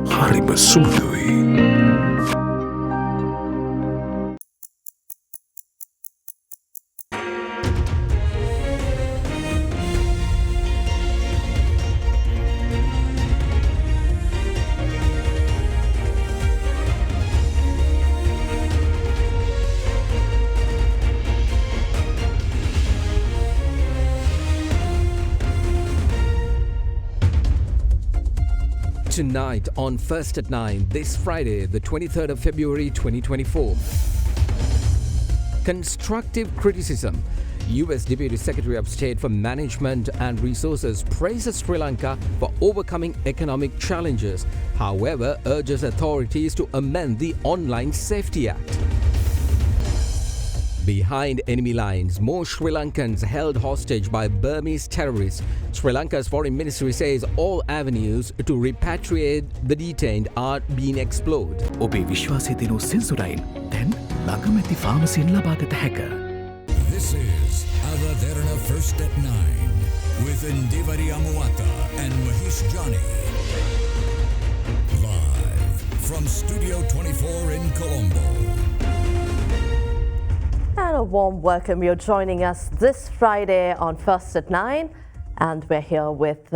හරිම සුළුයි. Tonight on First at 9, this Friday, the 23rd of February 2024. Constructive criticism. US Deputy Secretary of State for Management and Resources praises Sri Lanka for overcoming economic challenges, however, urges authorities to amend the Online Safety Act. Behind enemy lines, more Sri Lankans held hostage by Burmese terrorists. Sri Lanka's foreign ministry says all avenues to repatriate the detained are being explored. ඔබේ විශ්වාසය දෙනු සෙන්සුරයින් දැන් ළඟමැති ෆාමසින් ලබාගත හැක. This is Derana First at 9 with Indivari Amuata and Mahish Johnny. Live from Studio 24 in Colombo. And a warm welcome. You're joining us this Friday on First at 9, and we're here with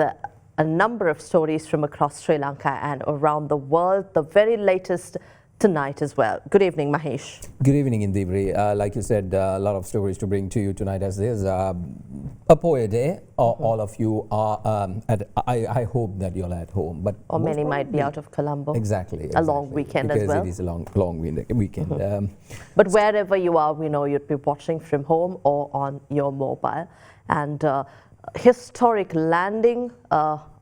a number of stories from across Sri Lanka and around the world, the very latest tonight as well. Good evening, Mahesh. Good evening, Indivri. Like you said, a lot of stories to bring to you tonight as there's a Poya Day. All of you are I hope that you're at home. But or many might be out of Colombo. Exactly. A long weekend because as well. It is a long weekend. But wherever you are, we know you'd be watching from home or on your mobile. And historic landing,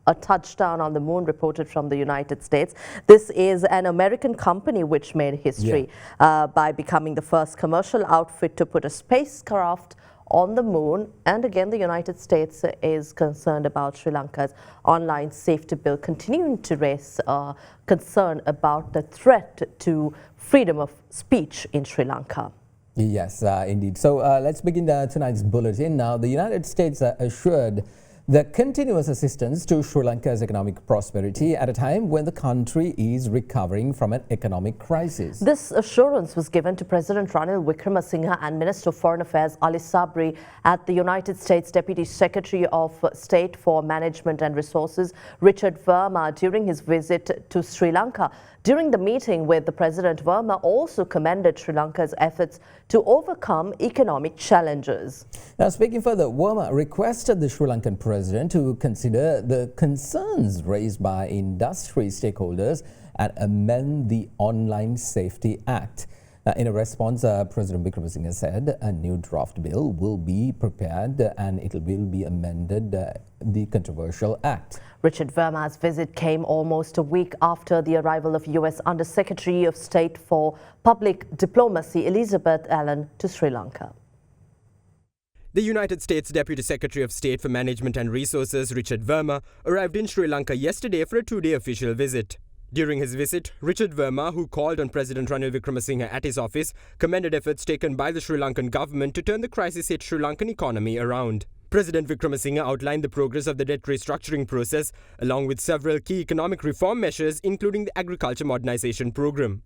a touchdown on the moon reported from the United States. This is an American company which made history by becoming the first commercial outfit to put a spacecraft on the moon. And again, the United States is concerned about Sri Lanka's online safety bill, continuing to raise concern about the threat to freedom of speech in Sri Lanka. Yes, indeed. So let's begin tonight's bulletin. Now, the United States assured the continuous assistance to Sri Lanka's economic prosperity at a time when the country is recovering from an economic crisis. This assurance was given to President Ranil Wickremesinghe and Minister of Foreign Affairs Ali Sabri at the United States Deputy Secretary of State for Management and Resources Richard Verma during his visit to Sri Lanka. During the meeting with the President, Verma also commended Sri Lanka's efforts to overcome economic challenges. Now, speaking further, Verma requested the Sri Lankan president to consider the concerns raised by industry stakeholders and amend the Online Safety Act. In a response, President Wickremesinghe said a new draft bill will be prepared and it will be amended the controversial act. Richard Verma's visit came almost a week after the arrival of U.S. Under-Secretary of State for Public Diplomacy Elizabeth Allen to Sri Lanka. The United States Deputy Secretary of State for Management and Resources Richard Verma arrived in Sri Lanka yesterday for a two-day official visit. During his visit, Richard Verma, who called on President Ranil Wickremesinghe at his office, commended efforts taken by the Sri Lankan government to turn the crisis-hit Sri Lankan economy around. President Wickremesinghe outlined the progress of the debt restructuring process, along with several key economic reform measures, including the agriculture modernization program.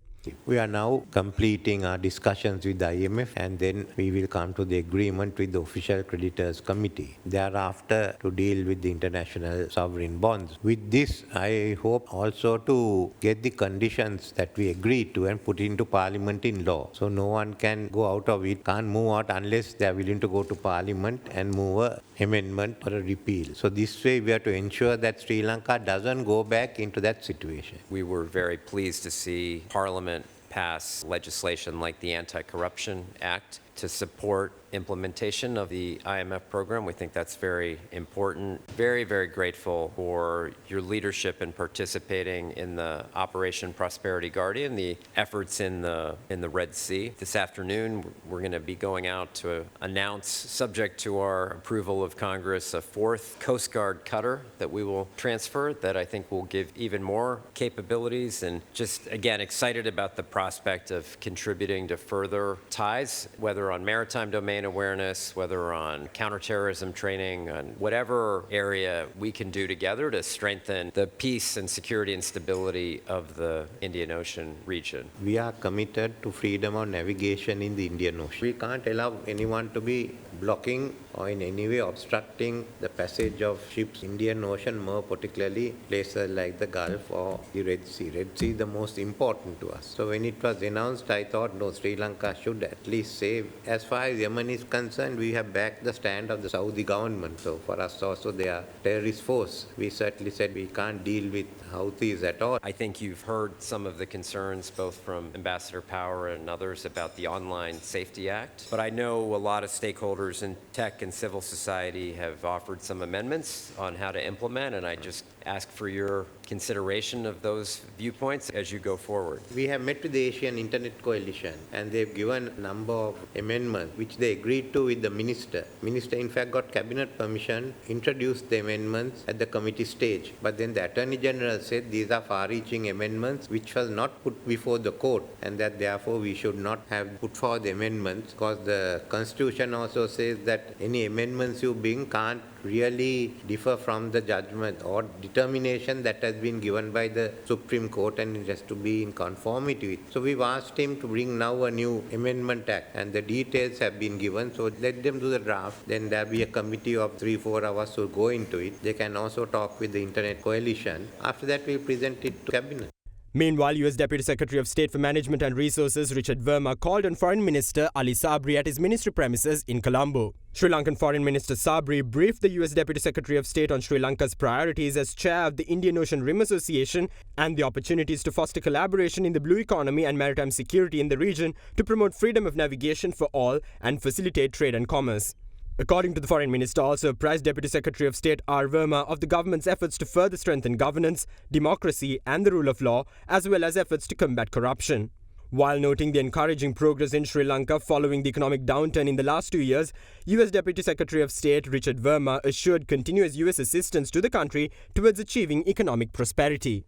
We are now completing our discussions with the IMF, and then we will come to the agreement with the Official Creditors Committee. Thereafter, to deal with the international sovereign bonds. With this, I hope also to get the conditions that we agreed to and put into Parliament in law. So no one can go out of it, can't move out unless they are willing to go to Parliament and move a amendment or a repeal. So this way we have to ensure that Sri Lanka doesn't go back into that situation. We were very pleased to see Parliament pass legislation like the Anti-Corruption Act to support implementation of the IMF program. We think that's very important. Very, very grateful for your leadership in participating in the Operation Prosperity Guardian, the efforts in the Red Sea. This afternoon, we're going to be going out to announce, subject to our approval of Congress, a fourth Coast Guard cutter that we will transfer that I think will give even more capabilities, and just, again, excited about the prospect of contributing to further ties, whether on maritime domain domain awareness, whether on counterterrorism training, on whatever area we can do together to strengthen the peace and security and stability of the Indian Ocean region. We are committed to freedom of navigation in the Indian Ocean. We can't allow anyone to be blocking or in any way obstructing the passage of ships in Indian Ocean, more particularly places like the Gulf or the Red Sea. Red Sea is the most important to us. So when it was announced, I thought, no, Sri Lanka should at least say, as far as Yemen is concerned, we have backed the stand of the Saudi government. So for us also, they are terrorist force. We certainly said we can't deal with Houthis at all. I think you've heard some of the concerns both from Ambassador Power and others about the Online Safety Act. But I know a lot of stakeholders in tech and civil society have offered some amendments on how to implement, and I just ask for your consideration of those viewpoints as you go forward. We have met with the Asian Internet Coalition and they've given a number of amendments which they agreed to with the minister. Minister in fact got cabinet permission, introduced the amendments at the committee stage. But then the Attorney General said these are far-reaching amendments which was not put before the court, and that therefore we should not have put forward the amendments, because the Constitution also says that any amendments you bring can't really differ from the judgment or determination that has been given by the Supreme Court, and it has to be in conformity with. So we've asked him to bring now a new amendment act, and the details have been given. So let them do the draft. Then there'll be a committee of 3-4 hours to go into it. They can also talk with the Internet Coalition. After that, we'll present it to Cabinet. Meanwhile, US Deputy Secretary of State for Management and Resources Richard Verma called on Foreign Minister Ali Sabri at his ministry premises in Colombo. Sri Lankan Foreign Minister Sabri briefed the US Deputy Secretary of State on Sri Lanka's priorities as chair of the Indian Ocean Rim Association and the opportunities to foster collaboration in the blue economy and maritime security in the region to promote freedom of navigation for all and facilitate trade and commerce. According to the Foreign Minister, also apprised Deputy Secretary of State R. Verma of the government's efforts to further strengthen governance, democracy and the rule of law, as well as efforts to combat corruption. While noting the encouraging progress in Sri Lanka following the economic downturn in the last 2 years, US Deputy Secretary of State Richard Verma assured continuous US assistance to the country towards achieving economic prosperity.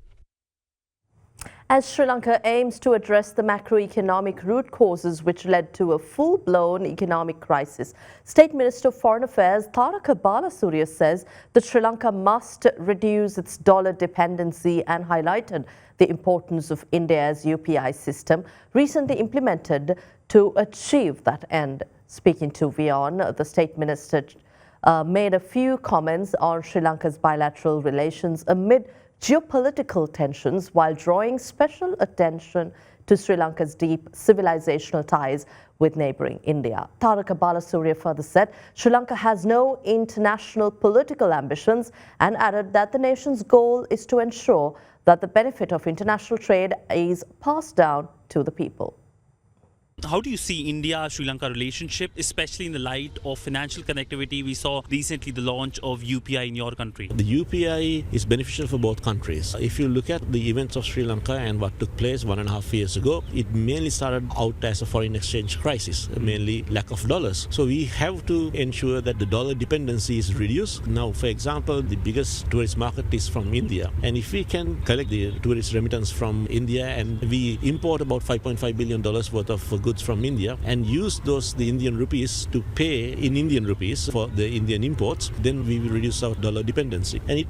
As Sri Lanka aims to address the macroeconomic root causes which led to a full-blown economic crisis, State Minister of Foreign Affairs Taraka Balasurya says that Sri Lanka must reduce its dollar dependency and highlighted the importance of India's UPI system recently implemented to achieve that end. Speaking to WION, the State Minister made a few comments on Sri Lanka's bilateral relations amid geopolitical tensions, while drawing special attention to Sri Lanka's deep civilizational ties with neighbouring India. Taraka Balasurya further said Sri Lanka has no international political ambitions and added that the nation's goal is to ensure that the benefit of international trade is passed down to the people. How do you see India-Sri Lanka relationship, especially in the light of financial connectivity? We saw recently the launch of UPI in your country. The UPI is beneficial for both countries. If you look at the events of Sri Lanka and what took place 1.5 years ago, it mainly started out as a foreign exchange crisis, mainly lack of dollars. So we have to ensure that the dollar dependency is reduced. Now, for example, the biggest tourist market is from India. And if we can collect the tourist remittance from India and we import about $5.5 billion worth of goods from India and use the Indian rupees to pay in Indian rupees for the Indian imports, then we will reduce our dollar dependency. And it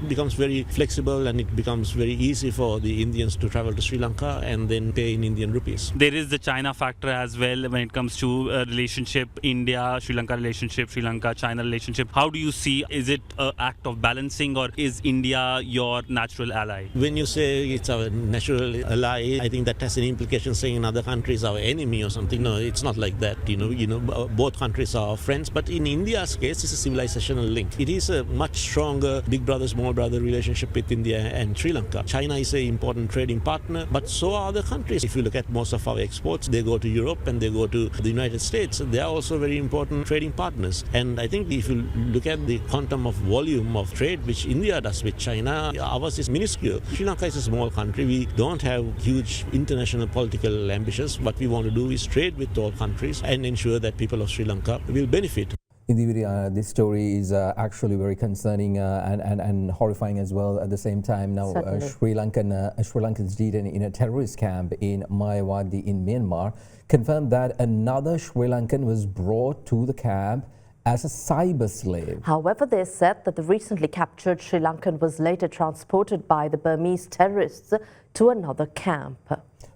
becomes very flexible and it becomes very easy for the Indians to travel to Sri Lanka and then pay in Indian rupees. There is the China factor as well when it comes to relationship, India-Sri Lanka relationship, Sri Lanka-China relationship. How do you see, is it an act of balancing or is India your natural ally? When you say it's our natural ally, I think that has an implication saying another country is our enemy or something. No, it's not like that. Both countries are friends, but in India's case, it's a civilizational link. It is a much stronger big brother, small brother relationship with India and Sri Lanka. China is an important trading partner, but so are other countries. If you look at most of our exports, they go to Europe and they go to the United States. They are also very important trading partners. And I think if you look at the quantum of volume of trade which India does with China, ours is minuscule. Sri Lanka is a small country. We don't have huge international political ambitions. What we want to do is trade with all countries and ensure that people of Sri Lanka will benefit. Indiviri, this story is actually very concerning and horrifying as well at the same time. Now, Sri Lankans detained in a terrorist camp in Mayawadi in Myanmar confirmed that another Sri Lankan was brought to the camp as a cyber slave. However, they said that the recently captured Sri Lankan was later transported by the Burmese terrorists to another camp.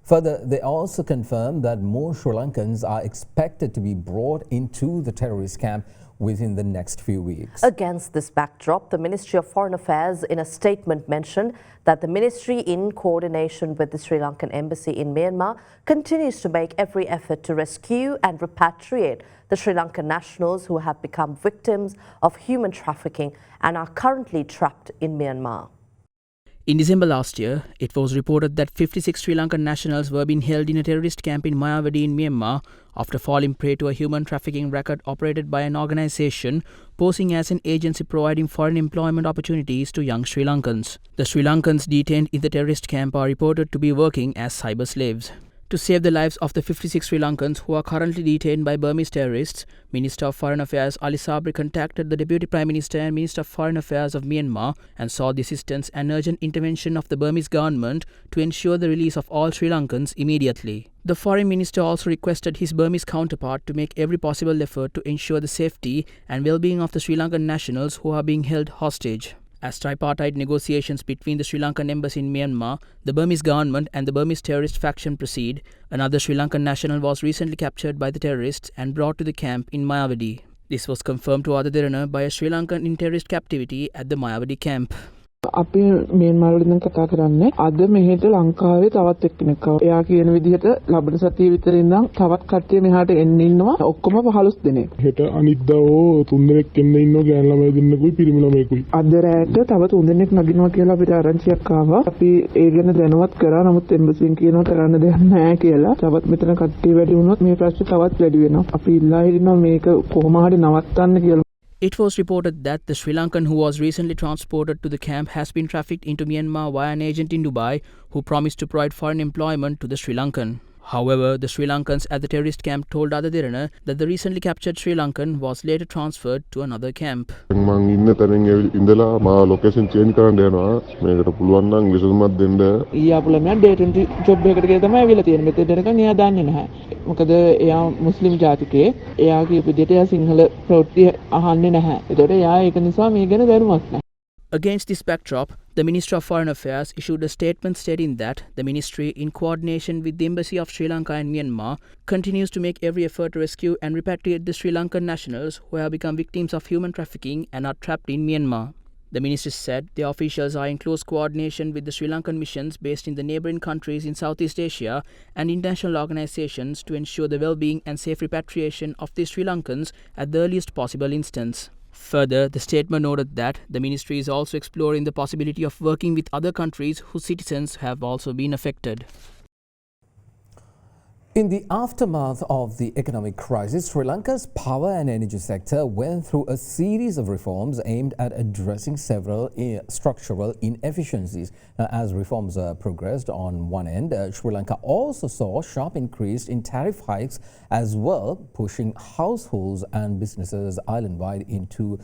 Further, they also confirmed that more Sri Lankans are expected to be brought into the terrorist camp within the next few weeks. Against this backdrop, the Ministry of Foreign Affairs in a statement mentioned that the ministry, in coordination with the Sri Lankan embassy in Myanmar, continues to make every effort to rescue and repatriate the Sri Lankan nationals who have become victims of human trafficking and are currently trapped in Myanmar. In December last year, it was reported that 56 Sri Lankan nationals were being held in a terrorist camp in Mayawadi in Myanmar after falling prey to a human trafficking racket operated by an organization posing as an agency providing foreign employment opportunities to young Sri Lankans. The Sri Lankans detained in the terrorist camp are reported to be working as cyber slaves. To save the lives of the 56 Sri Lankans who are currently detained by Burmese terrorists, Minister of Foreign Affairs Ali Sabri contacted the Deputy Prime Minister and Minister of Foreign Affairs of Myanmar and sought the assistance and urgent intervention of the Burmese government to ensure the release of all Sri Lankans immediately. The Foreign Minister also requested his Burmese counterpart to make every possible effort to ensure the safety and well-being of the Sri Lankan nationals who are being held hostage. As tripartite negotiations between the Sri Lankan embassy in Myanmar, the Burmese government and the Burmese terrorist faction proceed, another Sri Lankan national was recently captured by the terrorists and brought to the camp in Mayawadi. This was confirmed to Derana by a Sri Lankan in terrorist captivity at the Mayawadi camp. අපි Myanmar වලින් කතා කරන්නේ අද මෙහෙට ලංකාවේ තවත් එක්කෙනෙක් ආවා. එයා කියන විදිහට ලබන සතිය විතර ඉඳන් තවත් කට්ටිය මෙහාට එන්න ඉන්නවා. ඔක්කොම 15 දෙනෙක්. හෙට අනිද්දා ඕ 3 දෙනෙක් එන්න ඉන්නවා ගෑනු ළමයි දෙන්නෙකුයි පිරිමි ළමයෙකුයි. අද රැයට තව 3 දෙනෙක් නගිනවා කියලා අපිට ආරංචියක් ආවා. අපි ඒ ගැන දැනුවත් කරා. නමුත් එම්බසියෙන් කියනවා කරන්න දෙයක් නැහැ කියලා. තවත් මෙතන කට්ටිය වැඩි වුණොත් මේ ප්‍රශ්නේ තවත් වැඩි වෙනවා. අපි ඉල්ලා හිටිනවා මේක කොහොම හරි නවත්තන්න කියලා. It was reported that the Sri Lankan who was recently transported to the camp has been trafficked into Myanmar via an agent in Dubai who promised to provide foreign employment to the Sri Lankan. However, the Sri Lankans at the terrorist camp told Derana that the recently captured Sri Lankan was later transferred to another camp. මං ඉන්න තැනින් ඉඳලා මා location change කරන්න යනවා. මේකට පුළුවන් නම් විසඳුමක් දෙන්න. ඊයාපු ළමයා ඩේටන් ජොබ් එකකට කියලා තමයි අවිලා තියෙන්නේ. මෙතෙන් දෙනකන් එයා දන්නේ නැහැ. මොකද එයා මුස්ලිම් ජාතිකයෙක්. එයා කියපු විදිහට එයා සිංහල ප්‍රවෘත්ති අහන්නේ නැහැ. ඒතකොට එයා ඒක නිසා මේ ගැන දැනුමක් නැහැ. Against this backdrop, the Ministry of Foreign Affairs issued a statement stating that the ministry, in coordination with the Embassy of Sri Lanka and Myanmar, continues to make every effort to rescue and repatriate the Sri Lankan nationals who have become victims of human trafficking and are trapped in Myanmar. The ministry said the officials are in close coordination with the Sri Lankan missions based in the neighbouring countries in Southeast Asia and international organisations to ensure the well-being and safe repatriation of the Sri Lankans at the earliest possible instance. Further, the statement noted that the ministry is also exploring the possibility of working with other countries whose citizens have also been affected. In the aftermath of the economic crisis, Sri Lanka's power and energy sector went through a series of reforms aimed at addressing several structural inefficiencies. As reforms progressed on one end, Sri Lanka also saw a sharp increase in tariff hikes as well, pushing households and businesses island-wide into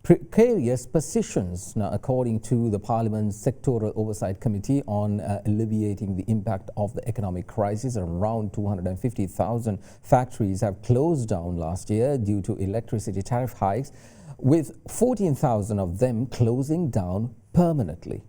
precarious positions. Now, according to the Parliament's Sectoral Oversight Committee on alleviating the impact of the economic crisis, around 250,000 factories have closed down last year due to electricity tariff hikes, with 14,000 of them closing down permanently.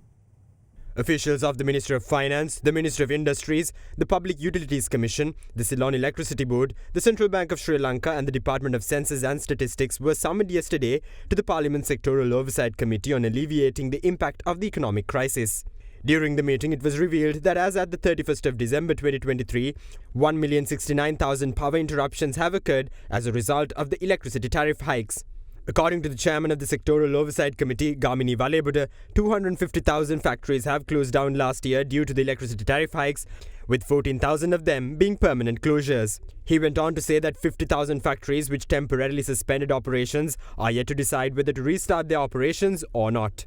Officials of the Ministry of Finance, the Ministry of Industries, the Public Utilities Commission, the Ceylon Electricity Board, the Central Bank of Sri Lanka and the Department of Census and Statistics were summoned yesterday to the Parliament Sectoral Oversight Committee on alleviating the impact of the economic crisis. During the meeting, it was revealed that as at the 31st of December 2023, 1,069,000 power interruptions have occurred as a result of the electricity tariff hikes. According to the chairman of the Sectoral Oversight Committee, Gamini Valebuda, 250,000 factories have closed down last year due to the electricity tariff hikes, with 14,000 of them being permanent closures. He went on to say that 50,000 factories which temporarily suspended operations are yet to decide whether to restart their operations or not.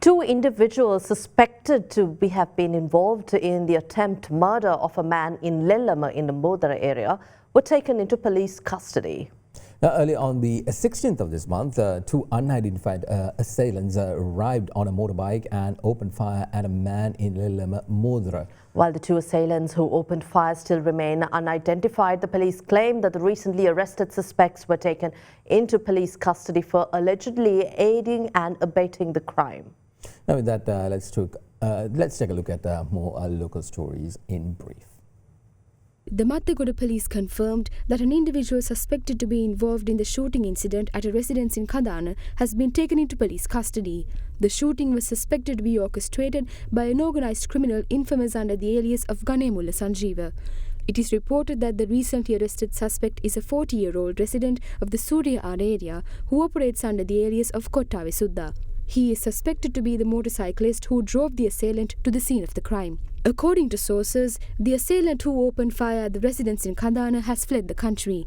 Two individuals suspected to have been involved in the attempted murder of a man in Lellama in the Modara area were taken into police custody. Now, early on the 16th of this month, two unidentified assailants arrived on a motorbike and opened fire at a man in Lillama, Modra. While the two assailants who opened fire still remain unidentified, the police claim that the recently arrested suspects were taken into police custody for allegedly aiding and abetting the crime. Now, with that, let's take a look at more local stories in brief. The Mattegoda police confirmed that an individual suspected to be involved in the shooting incident at a residence in Kadana has been taken into police custody. The shooting was suspected to be orchestrated by an organised criminal infamous under the alias of Ganemulla Sanjeeva. It is reported that the recently arrested suspect is a 40-year-old resident of the Suriyad area who operates under the alias of Kottave Sudda. He is suspected to be the motorcyclist who drove the assailant to the scene of the crime. According to sources, the assailant who opened fire at the residence in Kadana has fled the country.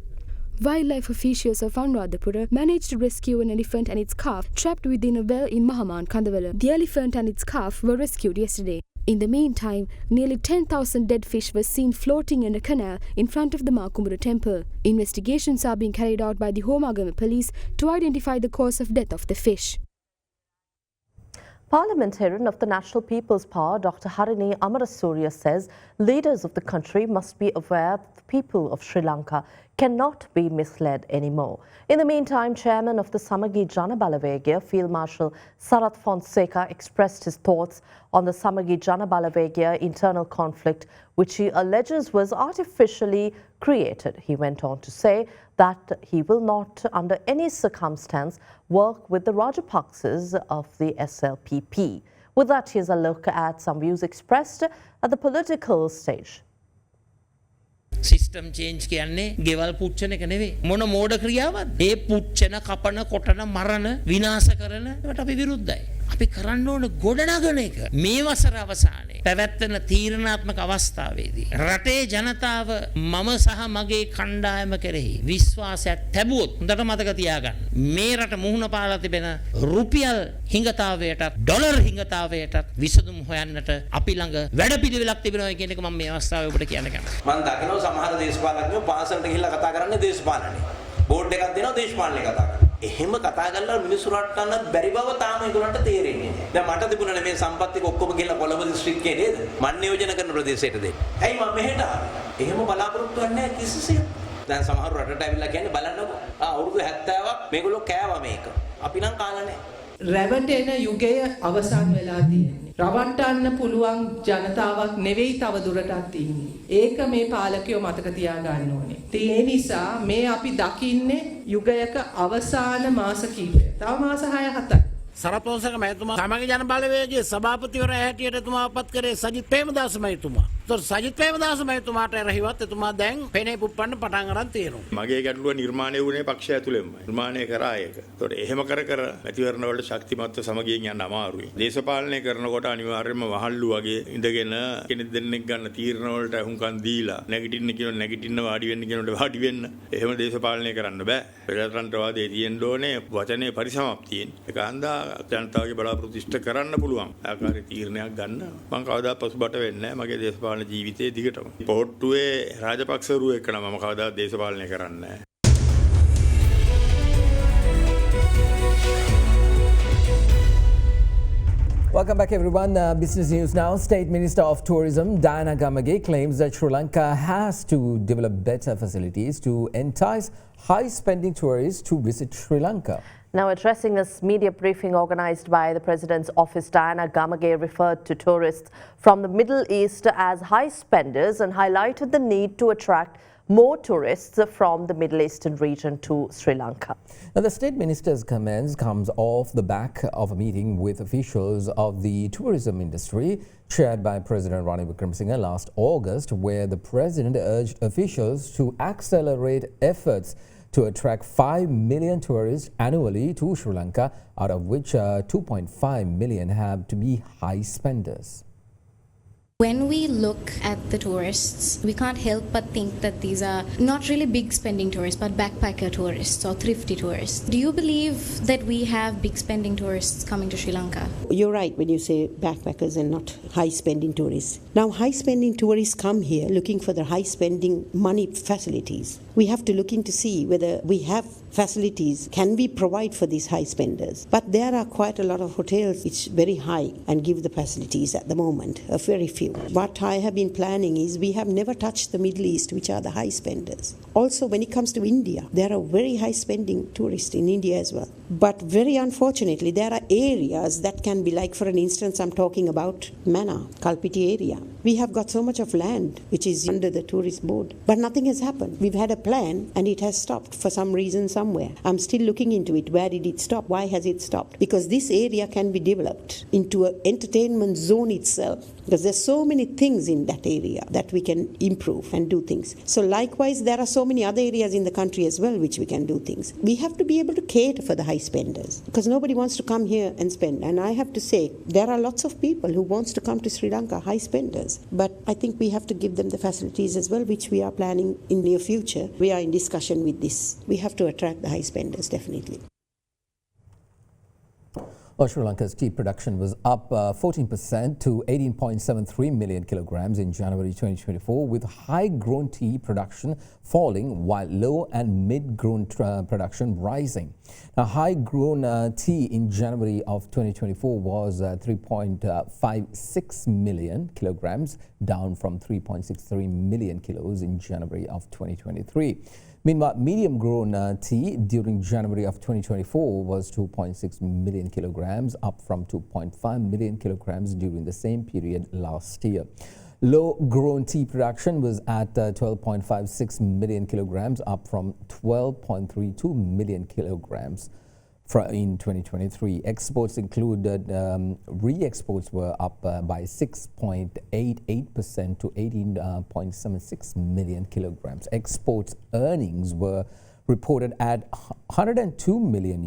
Wildlife officials of Anuradhapura managed to rescue an elephant and its calf trapped within a well in Mahaman, Kandawala. The elephant and its calf were rescued yesterday. In the meantime, nearly 10,000 dead fish were seen floating in a canal in front of the Makumura temple. Investigations are being carried out by the Homagama police to identify the cause of death of the fish. Parliamentarian of the National People's Power, Dr. Harini Amarasuriya, says leaders of the country must be aware that the people of Sri Lanka cannot be misled anymore. In the meantime, Chairman of the Samagi Jana Balawegaya, Field Marshal Sarath Fonseca, expressed his thoughts on the Samagi Jana Balawegaya internal conflict, which he alleges was artificially created. He went on to say that he will not, under any circumstance, work with the Rajapaksas of the SLPP. With that, here's a look at some views expressed at the political stage. System change කියන්නේ ගෙවල් පුච්චන එක නෙවෙයි මොන මෝඩ ක්‍රියාවක්ද ඒ පුච්චන කපන කොටන මරණ විනාශ කරන ඒකට අපි විරුද්ධයි අපි කරන්න ඕන ගොඩනගන එක මේ වසර අවසානයේ පැවැත්වෙන තීරණාත්මක අවස්ථාවේදී රටේ ජනතාව මම සහ මගේ කණ්ඩායම කෙරෙහි විශ්වාසයක් තැබුවොත් හොඳට මතක තියාගන්න මේ රට මුහුණ පාලා තිබෙන රුපියල් හිඟතාවයටත් ඩොලර් හිඟතාවයටත් විසඳුම් හොයන්නට අපි ළඟ වැඩපිළිවෙලක් තිබෙනවා කියන එක මම මේ අවස්ථාවේ ඔබට කියන්න කැමතියි මම දකිනවා සමහර දේශපාලකයෝ පාසලට ගිහිල්ලා කතා කරන්නේ දේශපාලනේ බෝඩ් එකක් දෙනවා දේශපාලනේ කතා කරනවා එහෙම කතා කරලා මිනිස්සු රට්ටන්නත් බැරි බව තාම ඒගොල්ලන්ට තේරෙන්නේ නැහැ. දැන් මට තිබුණනේ මේ සම්පත්තික ඔක්කොම ගිහලා කොළඹ දිස්ත්‍රික්කේ නේද? මම නියෝජන කරන ප්‍රදේශයට දෙන්න. ඇයි මම මෙහෙට ආවේ? එහෙම බලාපොරොත්තු වෙන්නේ නැහැ කිසිසේත්. දැන් සමහර රටට ඇවිල්ලා කියන්නේ බලන්නකෝ. අවුරුදු 70ක් මේගොල්ලෝ කෑවා මේක. අපි නම් කාලා නැහැ. රැවටෙන යුගය අවසන් වෙලා තියෙන්නේ. රවට්ටන්න පුළුවන් ජනතාවක් නෙවෙයි තව දුරටත් ඉන්නේ. ඒක මේ පාලකයෝ මතක තියාගන්න ඕනේ. ඒ නිසා මේ අපි දකින්නේ යුගයක අවසාන මාස කිහිපය. තව මාස 6-7ක්. සරත් පොන්සේක මහතුමා සමගි ජන බලවේගයේ සභාපතිවරයා හැටියට එතුමා පත් කරේ සජිත් ප්‍රේමදාස මහතුමා. ඒතොර සජිත් ප්‍රේමදාස මහතුමාට රැහිවත් එතුමා දැන් පෙනේ පුප්පන්න පටන් අරන් තියෙනවා. මගේ ගැටලුව නිර්මාණය වුණේ පක්ෂය ඇතුළෙන්මයි. නිර්මාණය කරා ඒක. ඒතොර එහෙම කර මැතිවරණ වලට ශක්තිමත්ව සමගියෙන් යන්න අමාරුයි. දේශපාලනය කරනකොට අනිවාර්යයෙන්ම වහල්ලු වගේ ඉඳගෙන කෙනෙක් දෙන්නෙක් ගන්න තීරණ වලට අහුම්කම් දීලා නැගිටින්න කියන නැගිටින්න වාඩි වෙන්න කියනකොට වාඩි වෙන්න. එහෙම දේශපාලනය කරන්න බෑ. ප්‍රජාතන්ත්‍රවාදයේ තියෙන්න ඕනේ වචනේ පරිසමාප්තියෙන්. ඒක හන්දා ජනතාවගේ බලාපොරොත්තු ඉෂ්ට කරන්න පුළුවන් ආකාරයේ තීරණයක් ගන්න මම කවදාවත් පසුබට වෙන්නේ නැහැ මගේ දේශපාලන ජීවිතයේ දිගටම පොට්ටුවේ රාජපක්ෂවරු එක්ක නම් මම කවදාවත් දේශපාලනය කරන්නේ නැහැ Welcome back everyone. Business news now. State Minister of Tourism Derana English claims that Sri Lanka has to develop better facilities to entice high-spending tourists to visit Sri Lanka. Now, addressing a media briefing organised by the President's office, Derana English referred to tourists from the Middle East as high spenders and highlighted the need to attract more tourists from the Middle Eastern region to Sri Lanka. Now, the State Minister's comments comes off the back of a meeting with officials of the tourism industry chaired by President Ranil Wickremesinghe last August, where the President urged officials to accelerate efforts to attract 5 million tourists annually to Sri Lanka, out of which 2.5 million have to be high spenders. When we look at the tourists, we can't help but think that these are not really big spending tourists, but backpacker tourists or thrifty tourists. Do you believe that we have big spending tourists coming to Sri Lanka? You're right when you say backpackers and not high spending tourists. Now, high spending tourists come here looking for the high spending money facilities. We have to look into see whether we have facilities, can we provide for these high spenders? But there are quite a lot of hotels which very high and give the facilities at the moment, a very few. What I have been planning is we have never touched the Middle East, which are the high spenders. Also, when it comes to India, there are very high spending tourists in India as well. But very unfortunately, there are areas that can be like, for an instance, I'm talking about Mana, Kalpiti area. We have got so much of land which is under the tourist board, but nothing has happened. We've had a plan and it has stopped for some reason somewhere. I'm still looking into it. Where did it stop? Why has it stopped? Because this area can be developed into an entertainment zone itself, because there's so many things in that area that we can improve and do things. So likewise, there are so many other areas in the country as well which we can do things. We have to be able to cater for the high spenders, because nobody wants to come here and spend. And I have to say, there are lots of people who wants to come to Sri Lanka, high spenders. But I think we have to give them the facilities as well, which we are planning in near future. We are in discussion with this. We have to attract the high spenders, definitely. Well, Sri Lanka's tea production was up 14% to 18.73 million kilograms in January 2024, with high-grown tea production falling while low and mid-grown production rising. Now, high-grown tea in January of 2024 was 3.56 million kilograms, down from 3.63 million kilos in January of 2023. Meanwhile, medium-grown tea during January of 2024 was 2.6 million kilograms, up from 2.5 million kilograms during the same period last year. Low-grown tea production was at 12.56 million kilograms, up from 12.32 million kilograms in 2023. Exports included, re-exports were up by 6.88% to 18.76 million kilograms. Exports earnings were reported at $102 million,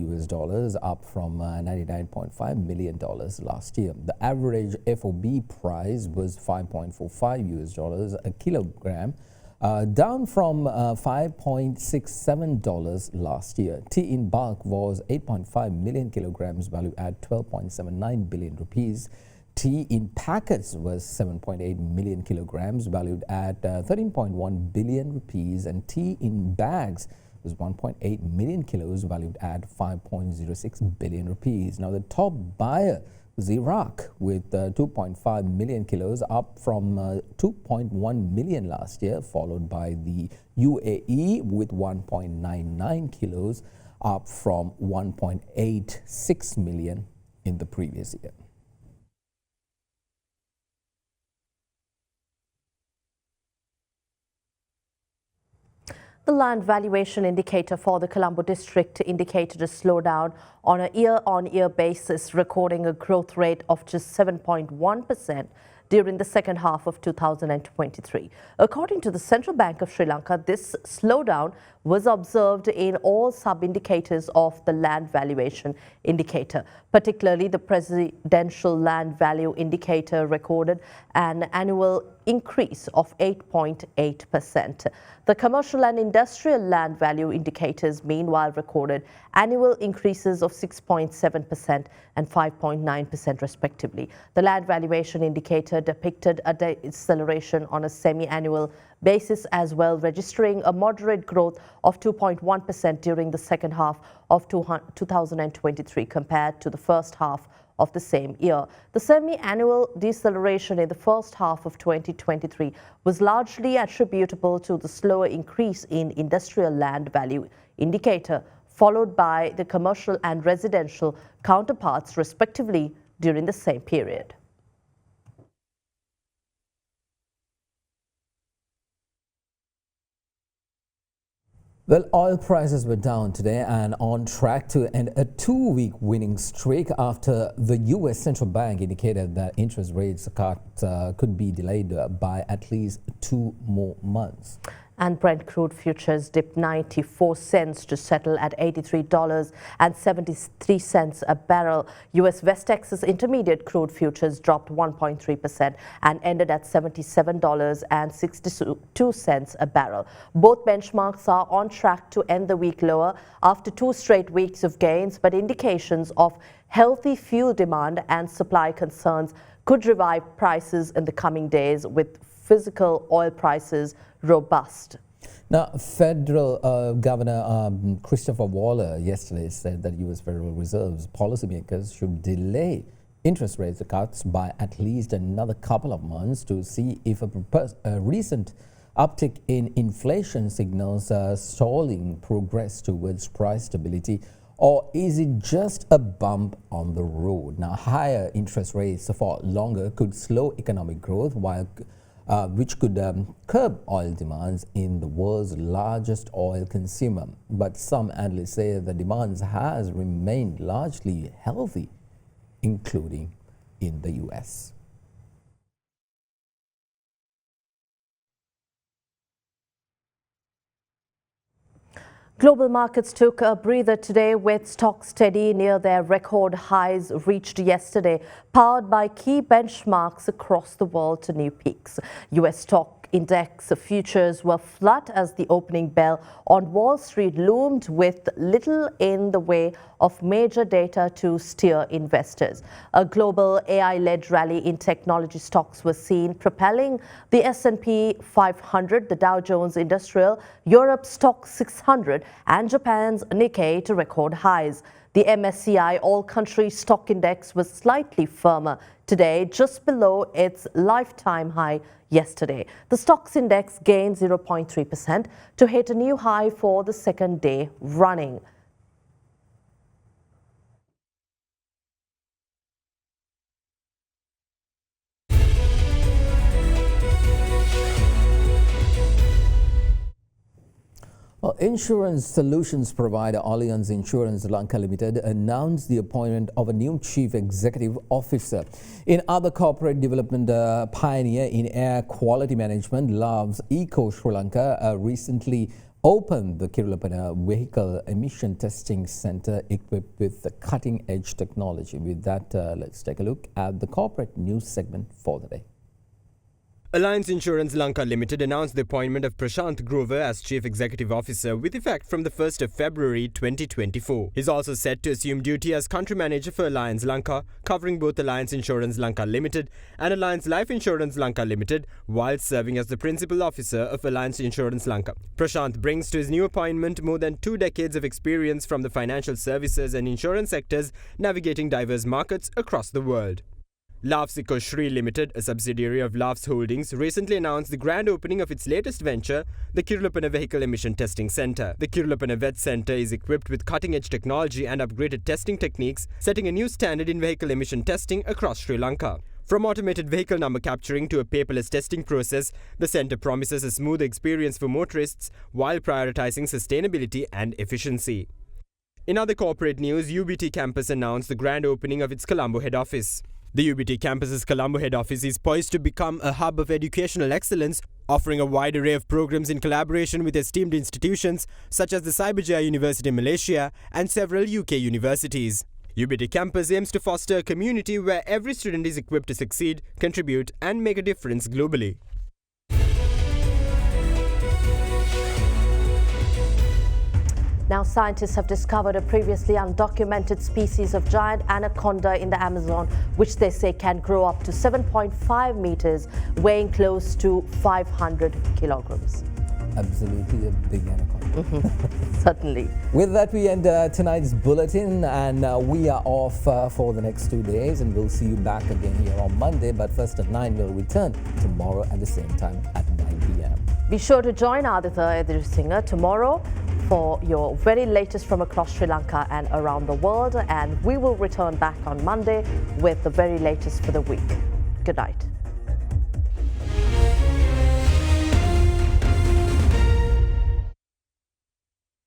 up from $99.5 million last year. The average FOB price was $5.45 a kilogram, down from $5.67 last year. Tea in bulk was 8.5 million kilograms, valued at 12.79 billion rupees. Tea in packets was 7.8 million kilograms, valued at 13.1 billion rupees, and tea in bags was 1.8 million kilos, valued at 5.06 billion rupees. Now, the top buyer was Iraq with 2.5 million kilos, up from 2.1 million last year, followed by the UAE with 1.99 kilos, up from 1.86 million in the previous year. The land valuation indicator for the Colombo district indicated a slowdown on a year-on-year basis, recording a growth rate of just 7.1% during the second half of 2023. According to the Central Bank of Sri Lanka, this slowdown was observed in all sub-indicators of the land valuation indicator. Particularly, the presidential land value indicator recorded an annual increase of 8.8%. The commercial and industrial land value indicators, meanwhile, recorded annual increases of 6.7% and 5.9% respectively. The land valuation indicator depicted a deceleration on a semi-annual basis as well, registering a moderate growth of 2.1% during the second half of 2023 compared to the first half of the same year. The semi-annual deceleration in the first half of 2023 was largely attributable to the slower increase in industrial land value indicator, followed by the commercial and residential counterparts respectively during the same period. Well, oil prices were down today and on track to end a two-week winning streak after the U.S. Central Bank indicated that interest rates cut could be delayed by at least 2 more months. And Brent crude futures dipped 94 cents to settle at $83.73 a barrel. U.S. West Texas Intermediate crude futures dropped 1.3% and ended at $77.62 a barrel. Both benchmarks are on track to end the week lower after 2 straight weeks of gains, but indications of healthy fuel demand and supply concerns could revive prices in the coming days, with physical oil prices robust. Now, Federal Governor Christopher Waller yesterday said that U.S. Federal Reserve's policymakers should delay interest rate cuts by at least another couple of months to see if a recent uptick in inflation signals stalling progress towards price stability, or is it just a bump on the road? Now, higher interest rates for longer could slow economic growth, which could curb oil demands in the world's largest oil consumer. But some analysts say the demand has remained largely healthy, including in the U.S. Global markets took a breather today with stocks steady near their record highs reached yesterday, powered by key benchmarks across the world to new peaks. U.S. stock index futures were flat as the opening bell on Wall Street loomed with little in the way of major data to steer investors. A global AI-led rally in technology stocks was seen, propelling the S&P 500, the Dow Jones Industrial, Europe's Stock 600 and Japan's Nikkei to record highs. The MSCI All-Country Stock Index was slightly firmer today, just below its lifetime high yesterday. The stocks index gained 0.3% to hit a new high for the second day running. Insurance solutions provider Allianz Insurance Lanka Limited announced the appointment of a new chief executive officer. In other corporate development, pioneer in air quality management, Love's Eco Sri Lanka recently opened the Kirulapana Vehicle Emission Testing Centre equipped with cutting-edge technology. With that, let's take a look at the corporate news segment for the day. Allianz Insurance Lanka Limited announced the appointment of Prashant Grover as Chief Executive Officer with effect from the 1st of February 2024. He is also set to assume duty as Country Manager for Allianz Lanka, covering both Allianz Insurance Lanka Limited and Allianz Life Insurance Lanka Limited, while serving as the Principal Officer of Allianz Insurance Lanka. Prashant brings to his new appointment more than 2 decades of experience from the financial services and insurance sectors, navigating diverse markets across the world. Love's Eco Sri Limited, a subsidiary of Love's Holdings, recently announced the grand opening of its latest venture, the Kirulapana Vehicle Emission Testing Centre. The Kirulapana VET Centre is equipped with cutting-edge technology and upgraded testing techniques, setting a new standard in vehicle emission testing across Sri Lanka. From automated vehicle number capturing to a paperless testing process, the centre promises a smooth experience for motorists while prioritising sustainability and efficiency. In other corporate news, UBT Campus announced the grand opening of its Colombo head office. The UBT campus's Colombo head office is poised to become a hub of educational excellence, offering a wide array of programs in collaboration with esteemed institutions such as the Cyberjaya University in Malaysia and several UK universities. UBT campus aims to foster a community where every student is equipped to succeed, contribute and make a difference globally. Now, scientists have discovered a previously undocumented species of giant anaconda in the Amazon, which they say can grow up to 7.5 meters, weighing close to 500 kilograms. Absolutely a big anaconda. Certainly. With that, we end tonight's bulletin, and we are off for the next 2 days, and we'll see you back again here on Monday. But first at 9, we'll return tomorrow at the same time at 9 p.m. Be sure to join Aditha Edrisinghe tomorrow for your very latest from across Sri Lanka and around the world, and we will return back on Monday with the very latest for the week. Good night.